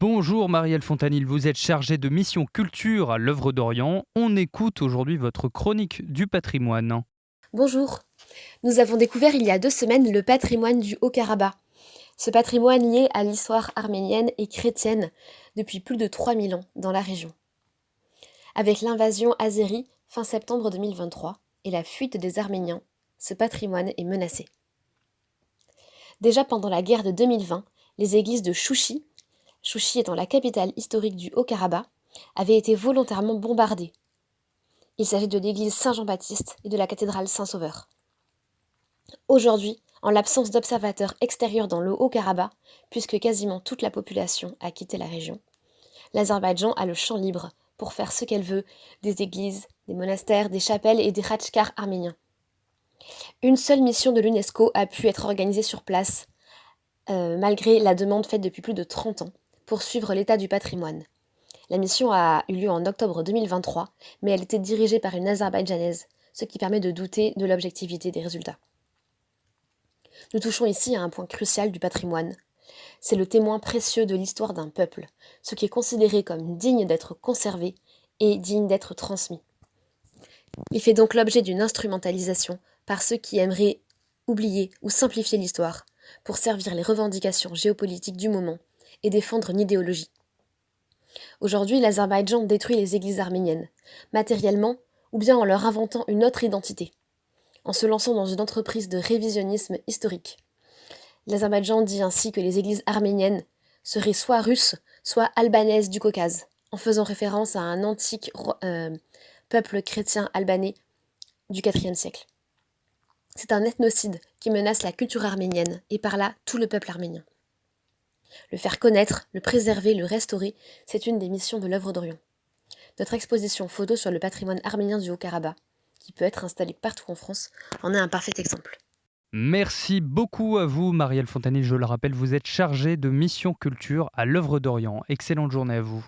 Bonjour Marielle Fontanil, vous êtes chargée de mission culture à l'œuvre d'Orient. On écoute aujourd'hui votre chronique du patrimoine. Bonjour. Nous avons découvert il y a 2 semaines le patrimoine du Haut-Karabakh. Ce patrimoine lié à l'histoire arménienne et chrétienne depuis plus de 3000 ans dans la région. Avec l'invasion azérie fin septembre 2023 et la fuite des Arméniens, ce patrimoine est menacé. Déjà pendant la guerre de 2020, les églises de Chouchi étant la capitale historique du Haut-Karabakh, avaient été volontairement bombardées. Il s'agit de l'église Saint-Jean-Baptiste et de la cathédrale Saint-Sauveur. Aujourd'hui, en l'absence d'observateurs extérieurs dans le Haut-Karabakh, puisque quasiment toute la population a quitté la région, l'Azerbaïdjan a le champ libre pour faire ce qu'elle veut des églises, des monastères, des chapelles et des khatchkars arméniens. Une seule mission de l'UNESCO a pu être organisée sur place, malgré la demande faite depuis plus de 30 ans, pour suivre l'état du patrimoine. La mission a eu lieu en octobre 2023, mais elle était dirigée par une Azerbaïdjanaise, ce qui permet de douter de l'objectivité des résultats. Nous touchons ici à un point crucial du patrimoine. C'est le témoin précieux de l'histoire d'un peuple, ce qui est considéré comme digne d'être conservé et digne d'être transmis. Il fait donc l'objet d'une instrumentalisation par ceux qui aimeraient oublier ou simplifier l'histoire pour servir les revendications géopolitiques du moment et défendre une idéologie. Aujourd'hui, l'Azerbaïdjan détruit les églises arméniennes, matériellement ou bien en leur inventant une autre identité, en se lançant dans une entreprise de révisionnisme historique. L'Azerbaïdjan dit ainsi que les églises arméniennes seraient soit russes, soit albanaises du Caucase, en faisant référence à un antique peuple chrétien albanais du IVe siècle. C'est un ethnocide qui menace la culture arménienne et par là tout le peuple arménien. Le faire connaître, le préserver, le restaurer, c'est une des missions de l'œuvre d'Orient. Notre exposition photo sur le patrimoine arménien du Haut-Karabakh, qui peut être installée partout en France, en est un parfait exemple. Merci beaucoup à vous Marielle Fontanil, je le rappelle, vous êtes chargée de mission culture à l'œuvre d'Orient. Excellente journée à vous.